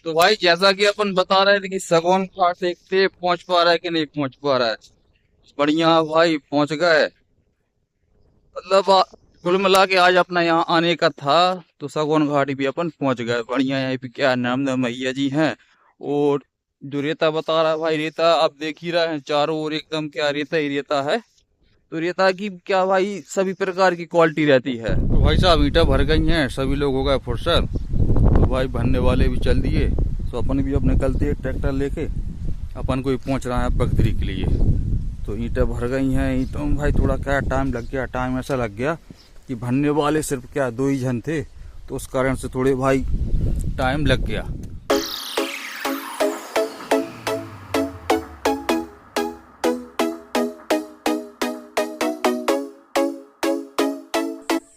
तो भाई जैसा कि अपन बता रहे थे कि सगोन घाट देखते पहुंच पा रहा है कि नहीं पहुंच पा रहा है। बढ़िया भाई पहुंच गए। मतलब कुल मिला के आज अपना यहाँ आने का था। तो सगोन घाट भी अपन पहुंच गए। बढ़िया यहाँ पे क्या नर्मदा मैया जी हैं। और जो रेता बता रहा है भाई, रेता आप देख ही रहे हैं चारों ओर एकदम क्या रेता ही रेता है। तो रेता की क्या भाई सभी प्रकार की क्वालिटी रहती है। तो भाई साहब ईंटें भर गई हैं, सभी लोग हो गए फुर्सत। तो भाई भरने वाले भी चल दिए। तो अपन भी अब निकलते हैं ट्रैक्टर लेके। अपन को भी पहुंच रहा है बगदरी के लिए। तो ईंटें भर गई हैं। ईंटों में भाई थोड़ा क्या टाइम लग गया। टाइम ऐसा लग गया कि भरने वाले सिर्फ क्या दो ही जन थे, तो उस कारण से थोड़े भाई टाइम लग गया।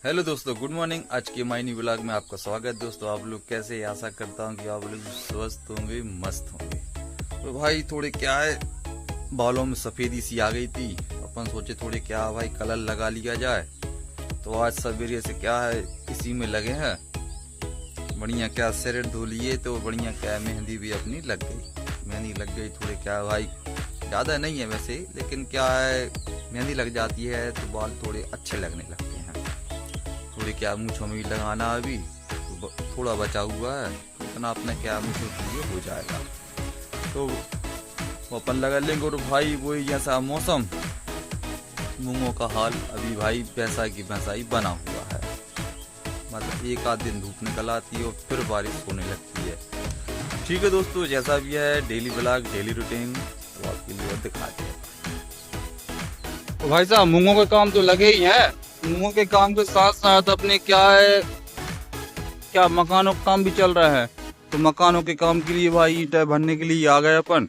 हेलो दोस्तों, गुड मॉर्निंग। आज के माई न्यू व्लॉग में आपका स्वागत। दोस्तों आप लोग कैसे, आशा करता हूँ कि आप लोग स्वस्थ होंगे, मस्त होंगे। तो भाई थोड़े क्या है, बालों में सफेदी सी आ गई थी। अपन सोचे थोड़े क्या भाई कलर लगा लिया जाए। तो आज सवेरे से क्या है इसी में लगे हैं। बढ़िया क्या सिर धो लिए तो बढ़िया क्या मेहंदी भी अपनी लग गई। मेहंदी लग गई थोड़े क्या भाई, ज्यादा नहीं है वैसे, लेकिन क्या है मेहंदी लग जाती है तो बाल थोड़े अच्छे लगने लगते हैं। थोड़े क्या मूंछों में भी लगाना अभी तो थोड़ा बचा हुआ है, इतना अपने क्या मूंछों के लिए हो जाएगा। तो अपन लगा लेंगे। और भाई वही जैसा मौसम, मूंगों का हाल अभी भाई वैसा की वैसा ही बना हुआ है। मतलब एक आध दिन धूप निकल आती है और फिर बारिश होने लगती है। ठीक है दोस्तों, जैसा भी है डेली ब्लॉग, डेली रूटीन तो आपके लिए दिखाते हैं। तो भाई साहब मूंगों के काम तो लगे ही हैं। मूंगों के काम के साथ साथ अपने क्या है, क्या मकानों का काम भी चल रहा है। तो मकानों के काम के लिए भाई ईंटें भरने के लिए आ गए अपन।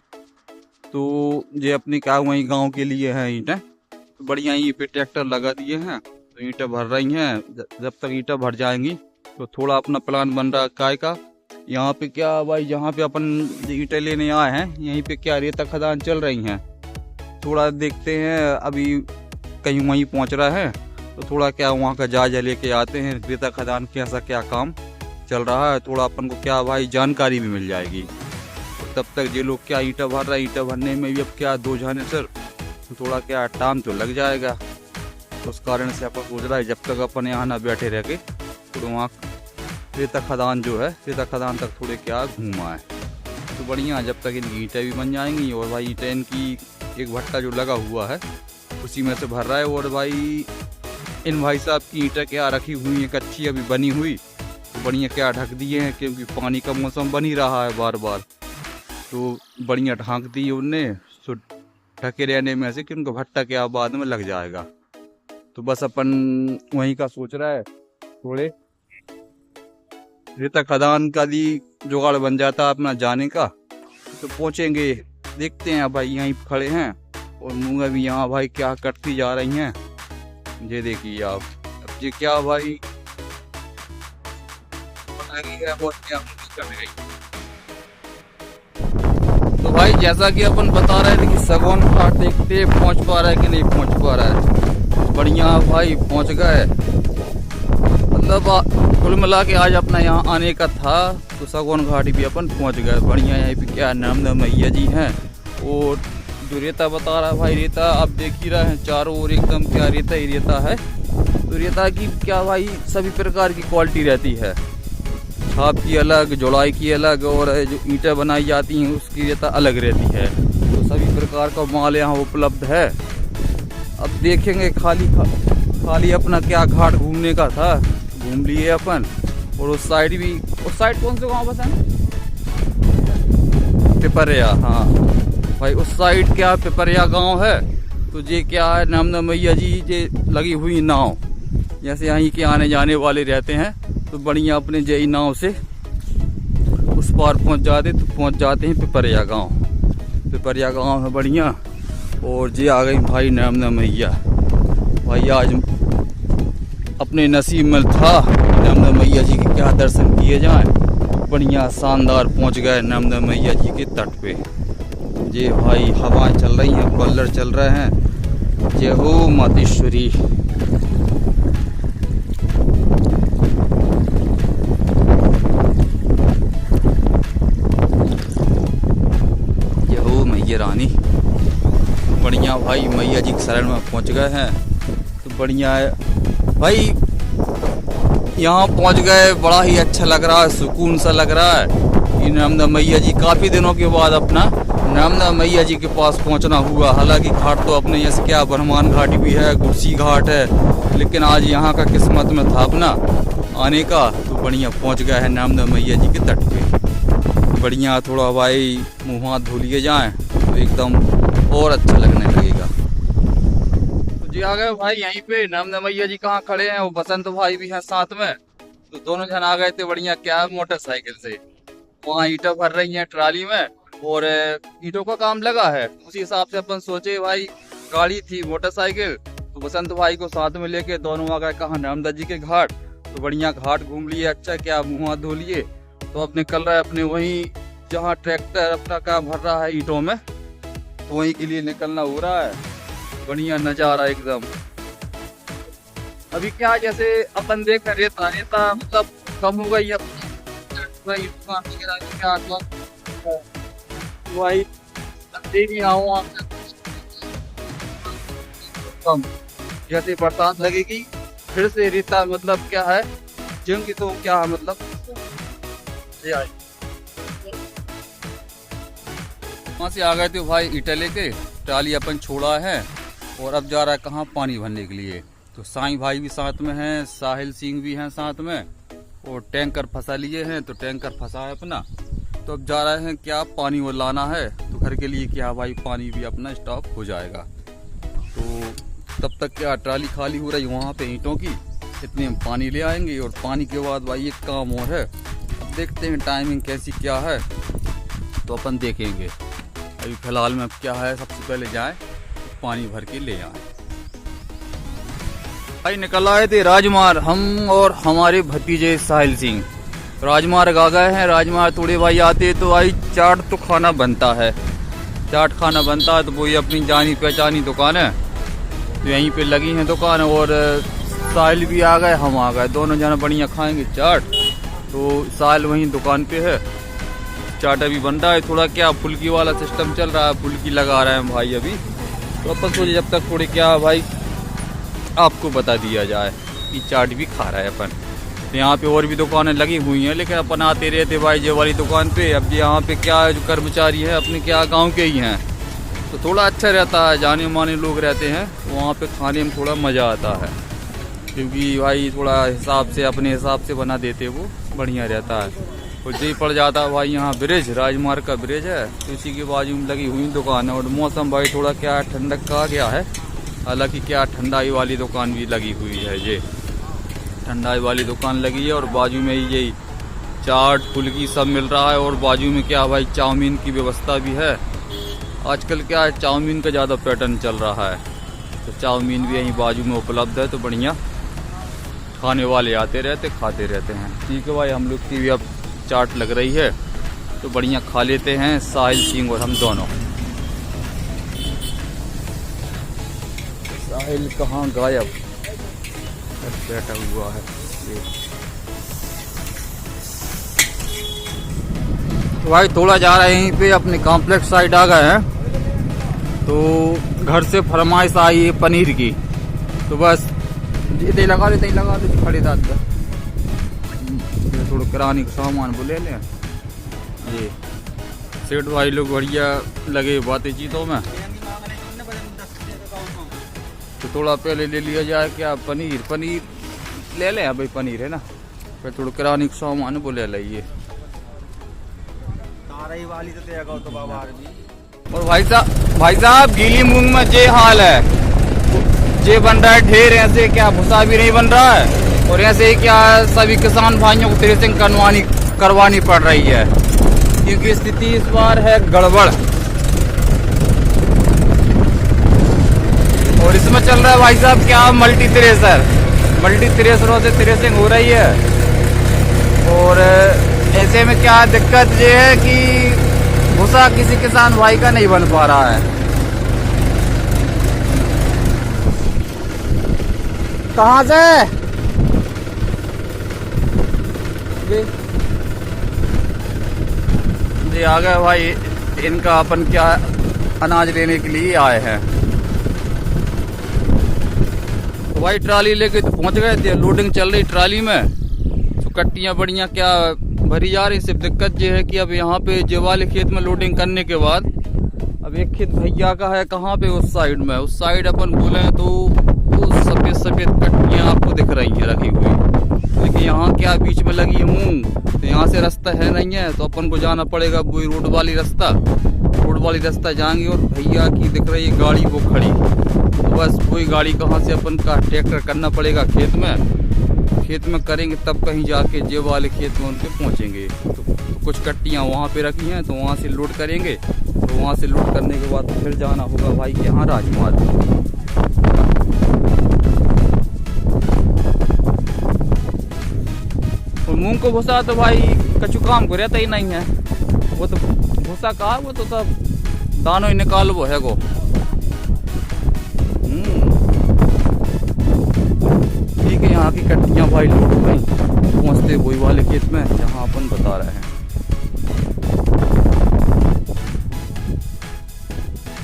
तो ये अपने क्या वहीं गांव के लिए है ईंटें। तो बढ़िया यहीं पे ट्रैक्टर लगा दिए हैं। तो ईंटें भर रही हैं। जब तक ईंटें भर जाएंगी तो थोड़ा अपना प्लान बन रहा है काय का। यहाँ पे क्या भाई, जहाँ पे अपन ईंटें लेने आए हैं यहीं पे क्या रेता खदान चल रही हैं। थोड़ा देखते हैं, अभी कहीं वहीं पहुँच रहा है तो थोड़ा क्या वहाँ का जायजा लेके आते हैं। रेता खदान कैसा क्या काम चल रहा है, थोड़ा अपन को क्या भाई जानकारी भी मिल जाएगी। तो तब तक ये लोग क्या ईंटा भर रहा है, ईंटा भरने में भी अब क्या दो जाने सर तो थोड़ा क्या टाइम तो लग जाएगा। तो उस कारण से अपन सोच रहा है जब तक अपन यहाँ ना बैठे रह के तो वहाँ रेता खदान जो है, रेता खदान तक थोड़े क्या घूमा है। तो बढ़िया जब तक इनकी ईंटें भी बन जाएंगी। और भाई ईंटें इनकी एक भट्टा जो लगा हुआ है उसी में से भर रहा है। और भाई इन भाई साहब की ईंटें क्या रखी हुई है कच्ची, अभी बनी हुई तो बढ़िया क्या ढक दिए हैं, क्योंकि पानी का मौसम बन ही रहा है बार बार। तो बढ़िया ढांक दी उनने, तो ढके रहने में से कि उनका भट्टा क्या बाद में लग जाएगा। तो बस अपन वहीं का सोच रहा है, थोड़े रेता खदान का भी जुगाड़ बन जाता अपना जाने का तो पहुंचेंगे। देखते हैं भाई यहीं खड़े हैं। और मूंगा भी यहाँ भाई क्या कटती जा रही हैं। ये देखिए आप, अब ये क्या भाई तो भाई जैसा कि अपन बता रहे थे कि सगोन घाट देखते पहुंच पा रहा है कि नहीं पहुंच पा रहा है। बढ़िया भाई पहुंच गए। मतलब कुल मिला के आज अपना यहाँ आने का था। तो सगोन घाट भी अपन पहुंच गए। बढ़िया यहाँ पे क्या नर्मदा मैया जी हैं। और जो रेता बता रहा है भाई, रेता आप देख ही रहे हैं चारों ओर एकदम क्या रेता ही रेता है। तो रेता की क्या भाई सभी प्रकार की क्वालिटी रहती है। छाप की अलग, जुड़ाई की अलग, और जो ईंटें बनाई जाती हैं उसकी रेता अलग रहती है। तो सभी प्रकार का माल यहाँ उपलब्ध है। अब देखेंगे, खाली अपना क्या घाट घूमने का था, घूम लिए अपन। और उस साइड भी, उस साइड कौन से गाँव बसा है, पिपरिया। हाँ भाई उस साइड क्या पिपरिया गांव है। तो ये क्या है नर्मदा मैया जी ये लगी हुई नाव, जैसे यहीं के आने जाने वाले रहते हैं तो बढ़िया अपने जय नाव से उस पार पहुंच जाते हैं पिपरिया गांव। पिपरिया गांव है बढ़िया। और ये आ गई भाई नर्मदा मैया। भाई आज अपने नसीब में था नर्मदा मैया जी के क्या दर्शन किए जाएं। बढ़िया शानदार पहुंच गए नर्मदा मैया जी के तट पे। ये भाई हवाएं चल रही हैं, कलर चल रहे हैं। जय हो मातेश्वरी। जी के शरण में पहुंच गए हैं। तो बढ़िया है भाई, यहाँ पहुंच गए, बड़ा ही अच्छा लग रहा है, सुकून सा लग रहा है। ये नर्मदा मैया जी काफ़ी दिनों के बाद अपना नर्मदा मैया जी के पास पहुंचना हुआ। हालांकि घाट तो अपने यहाँ से क्या बरमान घाट भी है, गुरसी घाट है, लेकिन आज यहाँ का किस्मत में था अपना आने का। तो बढ़िया पहुंच गया है नर्मदा मैया जी के तट पे। बढ़िया थोड़ा भाई मुँह हाथ धो लिए जाएँ तो एकदम और अच्छा लगने लगेगा। तो जी आ गए भाई यहीं पे। नर्मदा मैया जी कहाँ खड़े हैं, वो बसंत भाई भी हैं साथ में। तो दोनों जन आ गए थे बढ़िया क्या मोटरसाइकिल से। वहाँ ईंटें भर रही हैं ट्राली में और ईंटों का काम लगा है। उसी हिसाब से अपन सोचे भाई गाड़ी थी मोटरसाइकिल, तो बसंत भाई को साथ में लेके दोनों आ गए कहाँ नर्मदा जी के घाट। तो बढ़िया घाट घूम लिए, अच्छा क्या मुँह हाथ धो लिए। तो अब निकल रहा है अपने वहीं जहाँ ट्रैक्टर अपना काम भर रहा है ईंटों में, तो वहीं के लिए निकलना हो रहा है। बढ़िया नजारा एकदम। अभी क्या जैसे अपन देख रहे रेता मतलब कम हो गई है भाई, कम जैसे बरसात लगेगी फिर से रेता मतलब क्या है जंग, तो क्या है मतलब वहाँ से आ गए थे भाई ईटा लेके, ट्राली अपन छोड़ा है और अब जा रहा है कहाँ पानी भरने के लिए। तो साईं भाई भी साथ में हैं, साहिल सिंह भी हैं साथ में, और टैंकर फंसा लिए हैं। तो टैंकर फंसा है अपना, तो अब जा रहे हैं क्या पानी वो लाना है। तो घर के लिए क्या भाई पानी भी अपना स्टॉक हो जाएगा। तो तब तक क्या ट्राली खाली हो रही वहाँ पे ईंटों की, इतने हम पानी ले आएंगे। और पानी के बाद भाई एक काम और है, अब देखते हैं टाइमिंग कैसी क्या है तो अपन देखेंगे। अभी फिलहाल में अब क्या है, सबसे पहले जाए पानी भर के ले आए। भाई निकल आए थे राजमार्ग हम और हमारे भतीजे साहिल सिंह। राजमार्ग आ गए हैं। राजमार्ग थोड़े भाई आते तो भाई चाट तो खाना बनता है, चाट खाना बनता है। तो वही अपनी जानी पहचानी दुकान है, तो यहीं पे लगी है दुकान। और साहिल भी आ गए, हम आ गए, दोनों जना बढ़िया खाएंगे चाट। तो साहिल वहीं दुकान पे है, चाट अभी बन रहा है। थोड़ा क्या फुल्की वाला सिस्टम चल रहा है, फुल्की लगा रहे हैं भाई अभी। तो अपन सोचे जब तक थोड़ी क्या भाई आपको बता दिया जाए कि चाट भी खा रहा है अपन। तो यहाँ पे और भी दुकानें लगी हुई हैं, लेकिन अपन आते रहते भाई जे वाली दुकान पे। अब यहाँ पे क्या है, जो कर्मचारी है अपने क्या गांव के ही हैं, तो थोड़ा अच्छा रहता है, जाने माने लोग रहते हैं, वहाँ पे खाने में थोड़ा मज़ा आता है। क्योंकि भाई थोड़ा हिसाब से अपने हिसाब से बना देते, वो बढ़िया रहता है। और जी पड़ जाता है भाई यहाँ ब्रिज, राजमार्ग का ब्रिज है, तो इसी के बाजू में लगी हुई दुकान है। और मौसम भाई थोड़ा क्या ठंडक का आ गया है। हालांकि क्या ठंडाई वाली दुकान भी लगी हुई है, ये ठंडाई वाली दुकान लगी है। और बाजू में यही चाट फुल्की सब मिल रहा है। और बाजू में क्या भाई चाउमीन की व्यवस्था भी है। आजकल क्या है चाउमीन का ज़्यादा पैटर्न चल रहा है, तो चाउमीन भी यहीं बाजू में उपलब्ध है। तो बढ़िया खाने वाले आते रहते खाते रहते हैं। ठीक है भाई, हम लोग की भी अब चाट लग रही है, तो बढ़िया खा लेते हैं साहिल सिंह और हम दोनों। साहिल कहाँ गायब बैठा हुआ है। तो भाई थोड़ा जा रहे हैं यहीं पे अपने कॉम्प्लेक्स साइड आ गए हैं। तो घर से फरमाइश आई है पनीर की, तो बस ये लगा देते खड़े दाद का थोड़ा किराने का सामान वो ले लें। ये सेठ भाई लोग बढ़िया लगे बातें चीतों में, तो थोड़ा पहले ले लिया जाए क्या पनीर ले लें भाई, पनीर है ना, फिर थोड़ा किराने का सामान वो ले लिये। और भाई साहब गीली मूंग में जे हाल है, जे बन रहा है ढेर, ऐसे क्या भूसा भी नहीं बन रहा है। और ऐसे क्या सभी किसान भाइयों को थ्रेसिंग करवानी पड़ रही है, क्योंकि स्थिति इस बार है गड़बड़। और इसमें चल रहा है भाई साहब क्या मल्टी थ्रेसरों से थ्रेसिंग हो रही है। और ऐसे में क्या दिक्कत ये है कि भूसा किसी किसान भाई का नहीं बन पा रहा है। कहाँ से ये आ गए भाई, इनका अपन क्या अनाज लेने के लिए आए हैं। तो भाई ट्राली लेके तो पहुंच गए थे, लोडिंग चल रही ट्राली में, तो कट्टियां बढ़िया क्या भरी जा रही। सिर्फ दिक्कत ये है कि अब यहाँ पे जे वाले खेत में लोडिंग करने के बाद अब एक खेत भैया का है कहाँ पे, उस साइड में, उस साइड अपन बोले तो वो सफेद सफेद कट्टियां आपको दिख रही है रखी हुई, लेकिन यहाँ क्या बीच में लगी है मूंग, तो यहाँ से रास्ता है नहीं है, तो अपन को जाना पड़ेगा वही रोड वाली रास्ता जाएंगे। और भैया की दिख रही है गाड़ी वो खड़ी, तो बस वही गाड़ी कहाँ से अपन का ट्रैक्टर करना पड़ेगा खेत में करेंगे, तब कहीं जाके जे वाले खेत में उनके पहुँचेंगे। तो कुछ कट्टियाँ वहाँ पे रखी हैं, तो वहाँ से लोड करेंगे, तो वहाँ से लोड करने के बाद फिर जाना होगा भाई यहाँ राजमार्ग। और मूंग को भूसा तो भाई कछु काम को रहता ही नहीं है, वो तो भूसा कहा, वो तो सब दानों ही निकाल वो है गो। ठीक है, यहाँ की कट्टियाँ भाई लोड हो गई, पहुँचते वही वाले खेत में जहाँ अपन बता रहे हैं।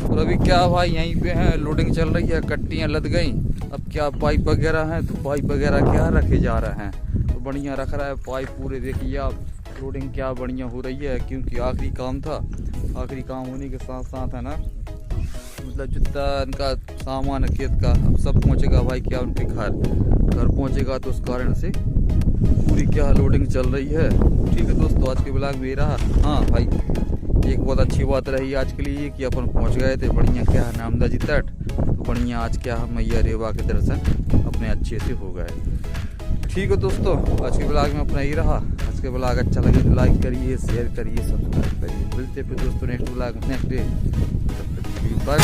और अभी क्या भाई यहीं पे है, लोडिंग चल रही है, कट्टियाँ लद गई। अब क्या पाइप वगैरह हैं, तो पाइप वगैरह क्या रखे जा रहे हैं, तो बढ़िया रख रहा है पाइप पूरे। देखिए आप लोडिंग क्या बढ़िया हो रही है, क्योंकि आखिरी काम था, आखिरी काम होने के साथ साथ है ना, मतलब जितना इनका सामान है खेत का अब सब पहुंचेगा भाई क्या उनके घर पहुंचेगा, तो उस कारण से पूरी क्या लोडिंग चल रही है। ठीक है दोस्तों, आज के ब्लॉग में रहा। हाँ भाई, एक बहुत अच्छी बात रही आज के लिए कि अपन पहुंच गए थे बढ़िया क्या है नामदा जी तट, तो बढ़िया आज क्या है मैया रेवा के दर्शन अपने अच्छे से हो गए। ठीक है दोस्तों, आज के ब्लॉग में अपना ही रहा। आज के ब्लॉग अच्छा लगे तो लाइक करिए, शेयर करिए, सब्सक्राइब करिए। मिलते फिर दोस्तों नेक्स्ट ब्लॉग में नेक्स्ट डे। बाय।